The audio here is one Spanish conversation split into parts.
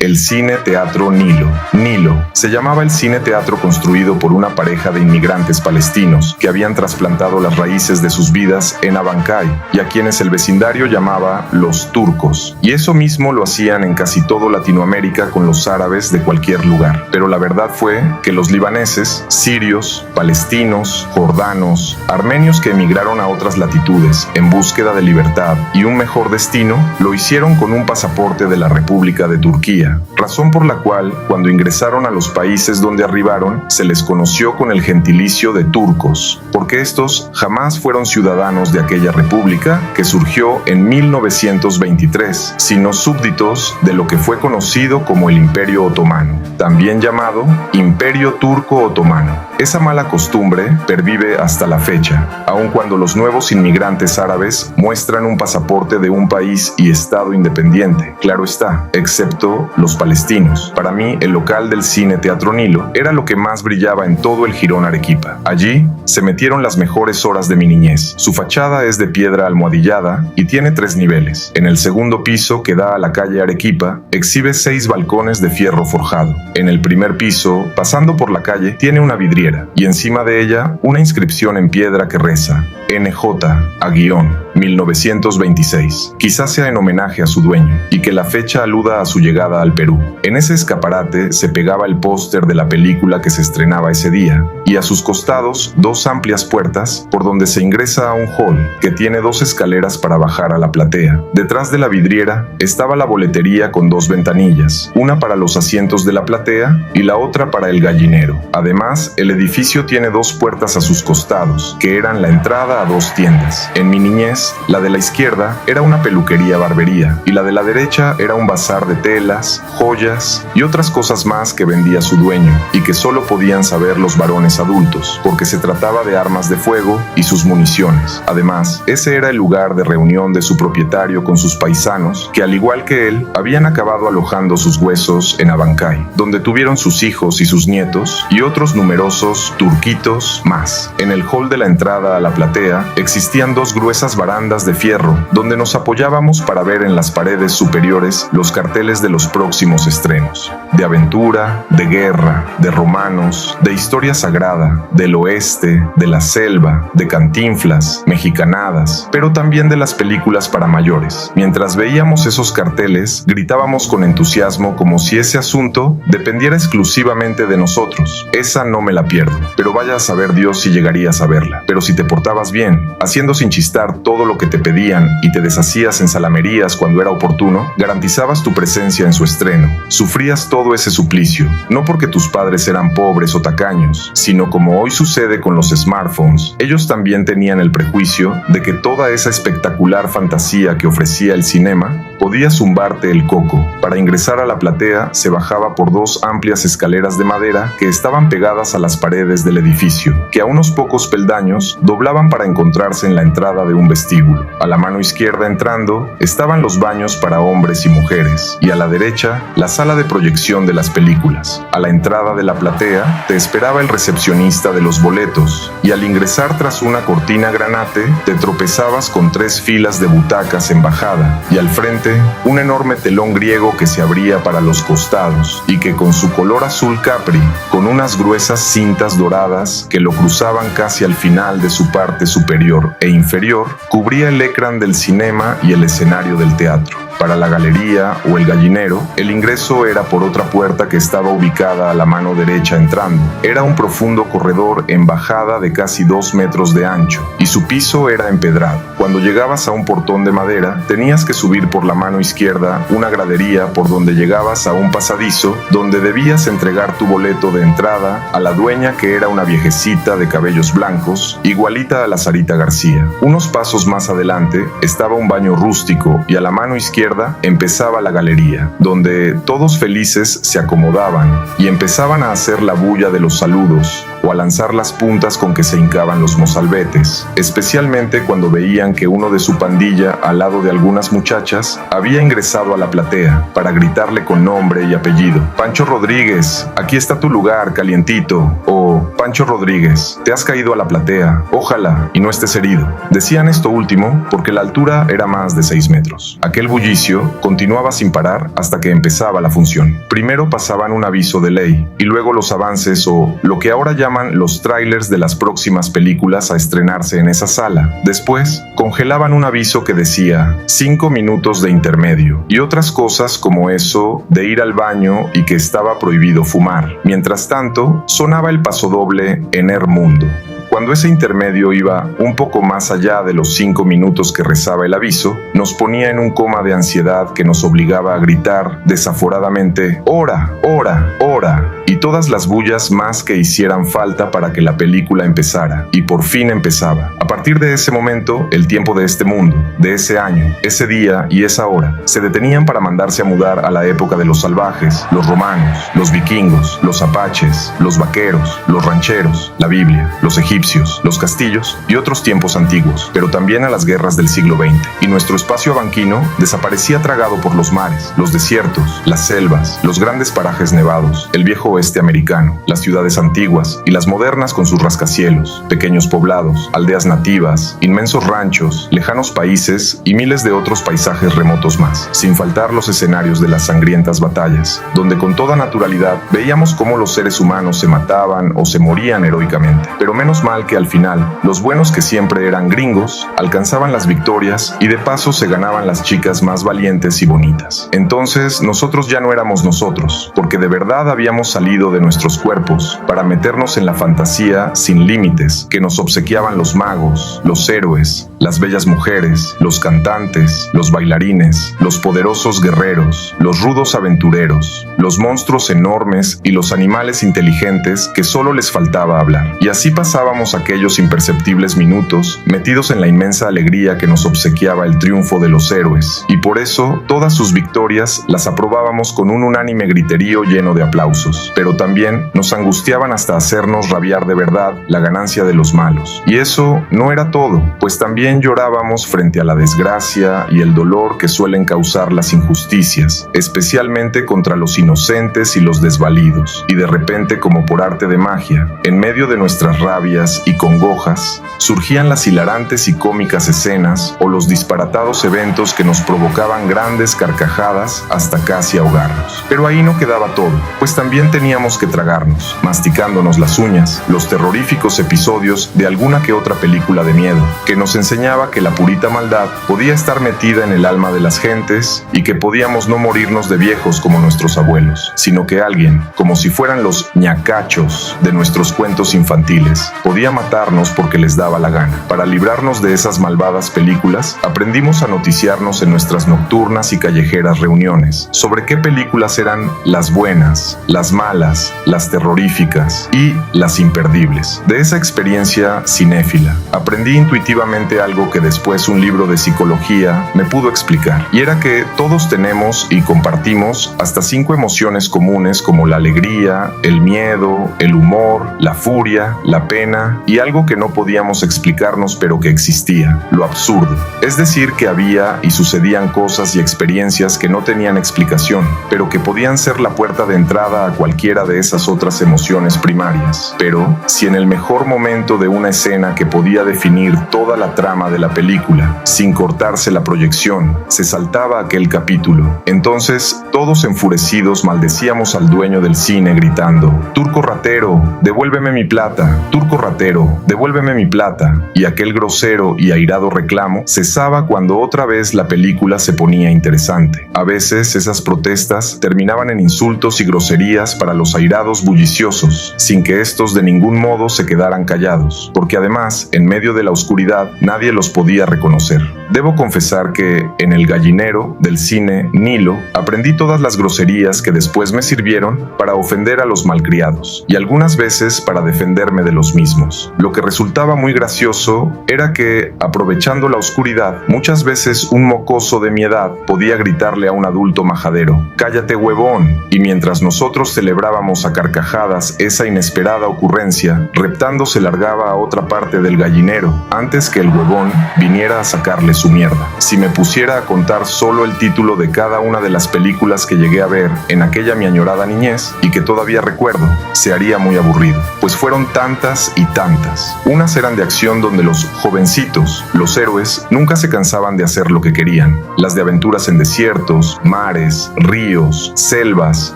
el Cine Teatro Nilo. Nilo se llamaba el cine teatro construido por una pareja de inmigrantes palestinos que habían trasplantado las raíces de sus vidas en Abancay y a quienes el vecindario llamaba los turcos. Y eso mismo lo hacían en casi todo Latinoamérica con los árabes de cualquier lugar. Pero la verdad fue que los libaneses, sirios, palestinos, jordanos, armenios que emigraron a otras latitudes en búsqueda de libertad y un mejor destino, lo hicieron con un pasaporte de la República de Turquía, razón por la cual, cuando ingresaron a los países donde arribaron, se les conoció con el gentilicio de turcos, porque estos jamás fueron ciudadanos de aquella república que surgió en 1923, sino súbditos de lo que fue conocido como el Imperio Otomano, también llamado Imperio Turco Otomano. Esa mala costumbre pervive hasta la fecha, aun cuando los nuevos inmigrantes árabes muestran un pasaporte de un país y estado independiente, claro está, excepto los palestinos. Para mí, el local del Cine Teatro Nilo era lo que más brillaba en todo el jirón Arequipa. Allí se metieron las mejores horas de mi niñez. Su fachada es de piedra almohadillada y tiene 3 niveles. En el segundo piso, que da a la calle Arequipa, exhibe 6 balcones de fierro forjado. En el primer piso, pasando por la calle, tiene una vidriera y encima de ella una inscripción en piedra que reza NJ-1926. Quizás sea en homenaje a su dueño y que la fecha aluda a su llegada al Perú. En ese escaparate se pegaba el póster de la película que se estrenaba ese día y a sus costados 2 amplias puertas por donde se ingresa a un hall que tiene 2 escaleras para bajar a la platea. Detrás de la vidriera estaba la boletería con 2 ventanillas, una para los asientos de la platea y la otra para el gallinero. Además, el edificio tiene 2 puertas a sus costados, que eran la entrada a 2 tiendas. En mi niñez, la de la izquierda era una peluquería-barbería y la de la derecha era un bazar de telas, joyas y otras cosas más que vendía su dueño y que solo podían saber los varones adultos, porque se trataba de armas de fuego y sus municiones. Además, ese era el lugar de reunión de su propietario con sus paisanos, que al igual que él, habían acabado alojando sus huesos en Abancay, donde tuvieron sus hijos y sus nietos y otros numerosos turquitos más. En el hall de la entrada a la platea existían 2 gruesas barandas de fierro donde nos apoyábamos para ver en las paredes superiores los carteles de los próximos estrenos, de aventura, de guerra, de romanos, de historia sagrada, del oeste, de la selva, de Cantinflas, mexicanadas, pero también de las películas para mayores. Mientras veíamos esos carteles, gritábamos con entusiasmo como si ese asunto dependiera exclusivamente de nosotros. Esa no me la pierdo, pero vaya a saber Dios si llegarías a verla. Pero si te portabas bien, haciendo sin chistar todo lo que te pedían y te deshacías en salamerías cuando era oportuno, garantizabas tu presencia en su estreno. Sufrías todo ese suplicio, no porque tus padres eran pobres o tacaños, sino como hoy sucede con los smartphones. Ellos también tenían el prejuicio de que toda esa espectacular fantasía que ofrecía el cinema podía zumbarte el coco. Para ingresar a la platea se bajaba por 2 amplias escaleras de madera que estaban pegadas a las paredes del edificio, que a unos pocos peldaños doblaban para encontrarse en la entrada de un vestíbulo. A la mano izquierda entrando estaban los baños para hombres y mujeres, y a la derecha la sala de proyección de las películas. A la entrada de la platea te esperaba el recepcionista de los boletos, y al ingresar tras una cortina granate te tropezabas con 3 filas de butacas en bajada, y al frente un enorme telón griego que se abría para los costados y que con su color azul capri, con unas gruesas cintas doradas que lo cruzaban casi al final de su parte superior e inferior, cubría el ecrán del cinema y el escenario del teatro. Para la galería o el gallinero, el ingreso era por otra puerta que estaba ubicada a la mano derecha entrando. Era un profundo corredor en bajada de casi 2 metros de ancho, y su piso era empedrado. Cuando llegabas a un portón de madera, tenías que subir por la mano izquierda una gradería por donde llegabas a un pasadizo donde debías entregar tu boleto de entrada a la dueña, que era una viejecita de cabellos blancos, igualita a la Sarita García. Unos pasos más adelante estaba un baño rústico y a la mano izquierda empezaba la galería, donde todos felices se acomodaban y empezaban a hacer la bulla de los saludos, o a lanzar las puntas con que se hincaban los mozalbetes, especialmente cuando veían que uno de su pandilla, al lado de algunas muchachas, había ingresado a la platea para gritarle con nombre y apellido: Pancho Rodríguez, aquí está tu lugar, calientito, o Pancho Rodríguez, te has caído a la platea, ojalá y no estés herido. Decían esto último porque la altura era más de 6 metros. Aquel bullicio continuaba sin parar hasta que empezaba la función. Primero pasaban un aviso de ley y luego los avances o lo que ahora llaman los trailers de las próximas películas a estrenarse en esa sala. Después congelaban un aviso que decía 5 minutos de intermedio y otras cosas como eso de ir al baño y que estaba prohibido fumar. Mientras tanto, sonaba el pasodoble en Her Mundo. Cuando ese intermedio iba un poco más allá de los 5 minutos que rezaba el aviso, nos ponía en un coma de ansiedad que nos obligaba a gritar desaforadamente: ¡Hora! ¡Hora! ¡Hora! Y todas las bullas más que hicieran falta para que la película empezara. Y por fin empezaba. A partir de ese momento, el tiempo de este mundo, de ese año, ese día y esa hora, se detenían para mandarse a mudar a la época de los salvajes, los romanos, los vikingos, los apaches, los vaqueros, los rancheros, la Biblia, los egipcios, los castillos y otros tiempos antiguos, pero también a las guerras del siglo XX. Y nuestro espacio abanquino desaparecía tragado por los mares, los desiertos, las selvas, los grandes parajes nevados, el viejo oeste americano, las ciudades antiguas y las modernas con sus rascacielos, pequeños poblados, aldeas nativas, inmensos ranchos, lejanos países y miles de otros paisajes remotos más, sin faltar los escenarios de las sangrientas batallas, donde con toda naturalidad veíamos cómo los seres humanos se mataban o se morían heroicamente. Pero menos mal que al final, los buenos, que siempre eran gringos, alcanzaban las victorias y de paso se ganaban las chicas más valientes y bonitas. Entonces nosotros ya no éramos nosotros, porque de verdad habíamos salido de nuestros cuerpos para meternos en la fantasía sin límites que nos obsequiaban los magos, los héroes, las bellas mujeres, los cantantes, los bailarines, los poderosos guerreros, los rudos aventureros, los monstruos enormes y los animales inteligentes que solo les faltaba hablar. Y así pasábamos aquellos imperceptibles minutos metidos en la inmensa alegría que nos obsequiaba el triunfo de los héroes, y por eso todas sus victorias las aprobábamos con un unánime griterío lleno de aplausos, pero también nos angustiaban hasta hacernos rabiar de verdad la ganancia de los malos. Y eso no era todo, pues también llorábamos frente a la desgracia y el dolor que suelen causar las injusticias, especialmente contra los inocentes y los desvalidos. Y de repente, como por arte de magia, en medio de nuestras rabias y congojas, surgían las hilarantes y cómicas escenas o los disparatados eventos que nos provocaban grandes carcajadas hasta casi ahogarnos. Pero ahí no quedaba todo, pues también teníamos que tragarnos, masticándonos las uñas, los terroríficos episodios de alguna que otra película de miedo, que nos enseñaba que la purita maldad podía estar metida en el alma de las gentes y que podíamos no morirnos de viejos como nuestros abuelos, sino que alguien, como si fueran los ñacachos de nuestros cuentos infantiles, podía matarnos porque les daba la gana. Para librarnos de esas malvadas películas, aprendimos a noticiarnos en nuestras nocturnas y callejeras reuniones sobre qué películas eran las buenas, las malas, las terroríficas y las imperdibles. De esa experiencia cinéfila, aprendí intuitivamente algo que después un libro de psicología me pudo explicar, y era que todos tenemos y compartimos hasta 5 emociones comunes, como la alegría, el miedo, el humor, la furia, la pena y algo que no podíamos explicarnos pero que existía: lo absurdo. Es decir, que había y sucedían cosas y experiencias que no tenían explicación, pero que podían ser la puerta de entrada a cualquiera de esas otras emociones primarias. Pero si en el mejor momento de una escena que podía definir toda la trama de la película, sin cortarse la proyección, se saltaba aquel capítulo, entonces todos enfurecidos maldecíamos al dueño del cine gritando: «Turco ratero, devuélveme mi plata, turco ratero, devuélveme mi plata». Y aquel grosero y airado reclamo cesaba cuando otra vez la película se ponía interesante. A veces esas protestas terminaban en insultos y groserías para los airados bulliciosos, sin que estos de ningún modo se quedaran callados, porque además, en medio de la oscuridad, nadie los podía reconocer. Debo confesar que, en el gallinero del cine Nilo, aprendí todas las groserías que después me sirvieron para ofender a los malcriados, y algunas veces para defenderme de los mismos. mismos. Lo que resultaba muy gracioso era que, aprovechando la oscuridad, muchas veces un mocoso de mi edad podía gritarle a un adulto majadero: «¡Cállate, huevón!». Y mientras nosotros celebrábamos a carcajadas esa inesperada ocurrencia, Reptando se largaba a otra parte del gallinero antes que el huevón viniera a sacarle su mierda. Si me pusiera a contar solo el título de cada una de las películas que llegué a ver en aquella mi añorada niñez y que todavía recuerdo, se haría muy aburrido, pues fueron tantas y tantas. Unas eran de acción donde los jovencitos, los héroes, nunca se cansaban de hacer lo que querían. Las de aventuras en desiertos, mares, ríos, selvas,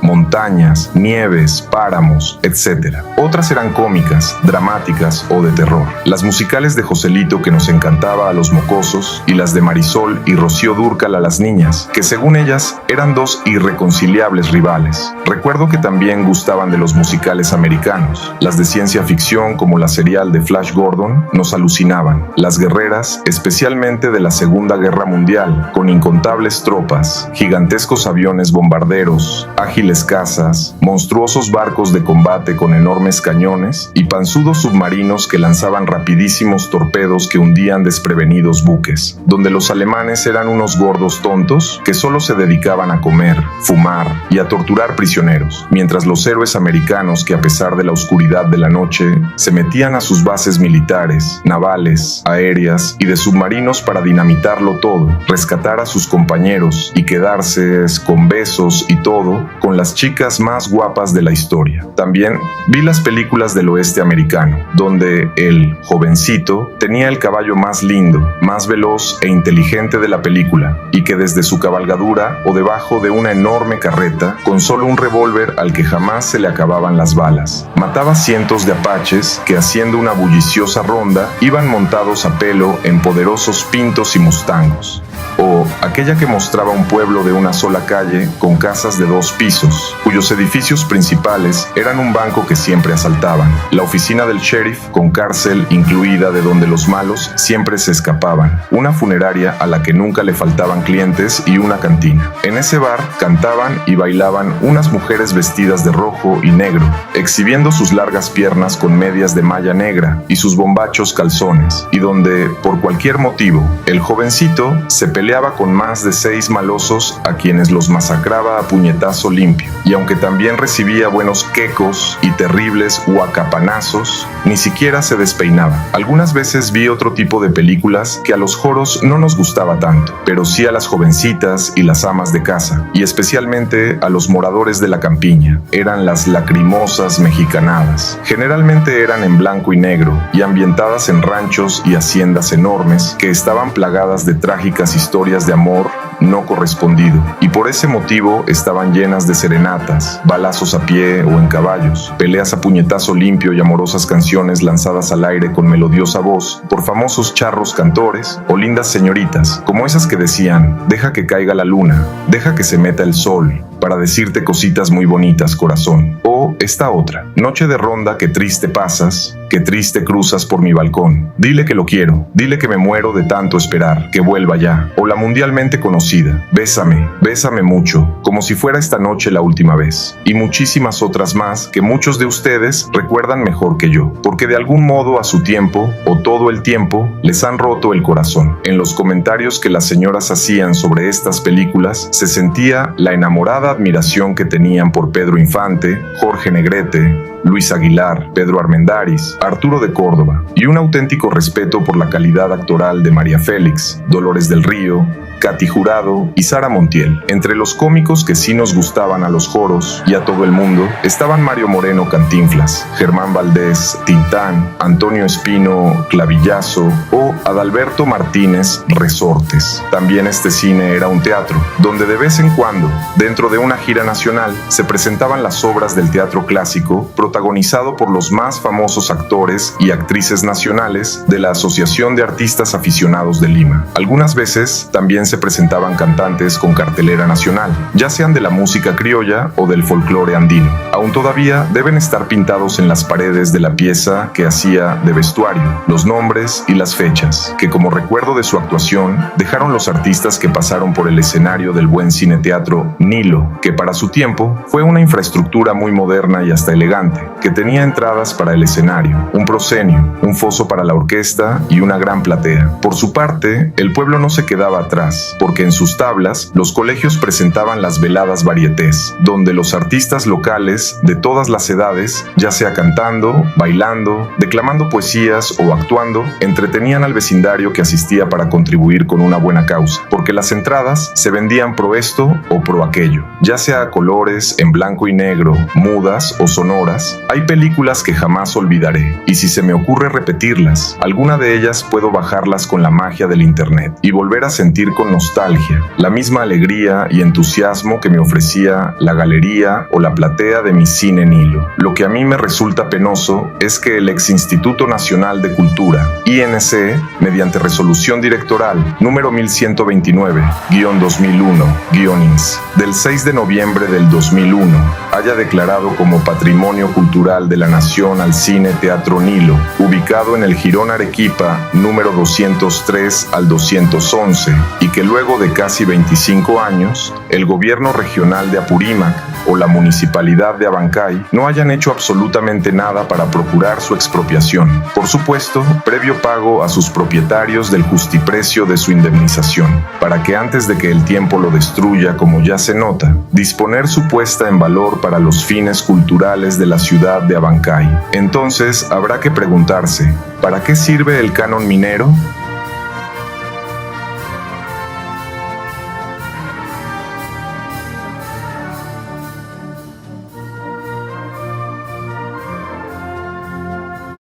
montañas, nieves, páramos, etc. Otras eran cómicas, dramáticas o de terror. Las musicales de Joselito, que nos encantaba a los mocosos, y las de Marisol y Rocío Dúrcal a las niñas, que según ellas eran dos irreconciliables rivales. Recuerdo que también gustaban de los musicales americanos. Las de ciencia ficción, como la serial de Flash Gordon, nos alucinaban. Las guerreras, especialmente de la Segunda Guerra Mundial, con incontables tropas, gigantescos aviones bombarderos, ágiles cazas, monstruosos barcos de combate con enormes cañones y panzudos submarinos que lanzaban rapidísimos torpedos que hundían desprevenidos buques, donde los alemanes eran unos gordos tontos que solo se dedicaban a comer, fumar y a torturar prisioneros, mientras los héroes americanos, que a pesar de la oscuridad de la noche, se metían a sus bases militares, navales, aéreas y de submarinos para dinamitarlo todo, rescatar a sus compañeros y quedarse con besos y todo con las chicas más guapas de la historia. También vi las películas del oeste americano, donde el jovencito tenía el caballo más lindo, más veloz e inteligente de la película, y que desde su cabalgadura o debajo de una enorme carreta, con solo un revólver al que jamás se le acababan las balas, mataba cientos de apaches que, haciendo una bulliciosa ronda, iban montados a pelo en poderosos pintos y mustangos. O aquella que mostraba un pueblo de una sola calle con casas de 2 pisos, cuyos edificios principales eran un banco que siempre asaltaban, la oficina del sheriff con cárcel incluida de donde los malos siempre se escapaban, una funeraria a la que nunca le faltaban clientes y una cantina. En ese bar cantaban y bailaban unas mujeres vestidas de rojo y negro, exhibiendo sus largas piernas con medias de malla negra y sus bombachos calzones, y donde, por cualquier motivo, el jovencito se peleaba con más de 6 malosos a quienes los masacraba a puñetazo limpio, y aunque también recibía buenos quecos y terribles huacapanazos, ni siquiera se despeinaba. Algunas veces vi otro tipo de películas que a los joros no nos gustaba tanto, pero sí a las jovencitas y las amas de casa, y especialmente a los moradores de la campiña. Eran las lacrimosas mexicanadas. Generalmente eran en blanco y negro y ambientadas en ranchos y haciendas enormes que estaban plagadas de trágicas historias de amor no correspondido, y por ese motivo estaban llenas de serenatas, balazos a pie o en caballos, peleas a puñetazo limpio y amorosas canciones lanzadas al aire con melodiosa voz por famosos charros cantores o lindas señoritas, como esas que decían: «Deja que caiga la luna, deja que se meta el sol, para decirte cositas muy bonitas, corazón». O esta otra: «Noche de ronda, que triste pasas, que triste cruzas por mi balcón. Dile que lo quiero, dile que me muero de tanto esperar, que vuelva ya». O la mundialmente conocida: «Bésame, bésame mucho, como si fuera esta noche la última vez». Y muchísimas otras más que muchos de ustedes recuerdan mejor que yo, porque de algún modo a su tiempo, o todo el tiempo, les han roto el corazón. En los comentarios que las señoras hacían sobre estas películas se sentía la enamorada admiración que tenían por Pedro Infante, Jorge Negrete, Luis Aguilar, Pedro Armendáriz, Arturo de Córdoba, y un auténtico respeto por la calidad actoral de María Félix, Dolores del Río, Katy Jurado y Sara Montiel. Entre los cómicos que sí nos gustaban a los joros y a todo el mundo estaban Mario Moreno Cantinflas, Germán Valdés Tintán, Antonio Espino Clavillazo o Adalberto Martínez Resortes. También este cine era un teatro, donde de vez en cuando, dentro de una gira nacional, se presentaban las obras del teatro clásico, protagonizado por los más famosos actores y actrices nacionales de la Asociación de Artistas Aficionados de Lima. Algunas veces también se presentaban cantantes con cartelera nacional, ya sean de la música criolla o del folclore andino. Aún todavía deben estar pintados en las paredes de la pieza que hacía de vestuario, los nombres y las fechas, que como recuerdo de su actuación dejaron los artistas que pasaron por el escenario del buen cine-teatro Nilo, que para su tiempo fue una infraestructura muy moderna y hasta elegante, que tenía entradas para el escenario, un proscenio, un foso para la orquesta y una gran platea. Por su parte, el pueblo no se quedaba atrás, porque en sus tablas los colegios presentaban las veladas varietés, donde los artistas locales de todas las edades, ya sea cantando, bailando, declamando poesías o actuando, entretenían al vecindario que asistía para contribuir con una buena causa, porque las entradas se vendían pro esto o pro aquello, ya sea a colores, en blanco y negro, mudas o sonoras. Hay películas que jamás olvidaré, y si se me ocurre repetirlas, alguna de ellas puedo bajarlas con la magia del internet y volver a sentir con nostalgia la misma alegría y entusiasmo que me ofrecía la galería o la platea de mi cine Nilo. Lo que a mí me resulta penoso es que el ex Instituto Nacional de Cultura, INC, mediante resolución directoral número 1129-2001-INS, del 6 de noviembre del 2001, haya declarado como Patrimonio Cultural de la Nación al Cine Teatro Nilo, ubicado en el Jirón Arequipa número 203 al 211, y que luego de casi 25 años, el gobierno regional de Apurímac o la municipalidad de Abancay no hayan hecho absolutamente nada para procurar su expropiación. Por supuesto, previo pago a sus propietarios del justiprecio de su indemnización, para que antes de que el tiempo lo destruya, como ya se nota, disponer su puesta en valor para los fines culturales de la ciudad de Abancay. Entonces, habrá que preguntarse, ¿para qué sirve el canon minero?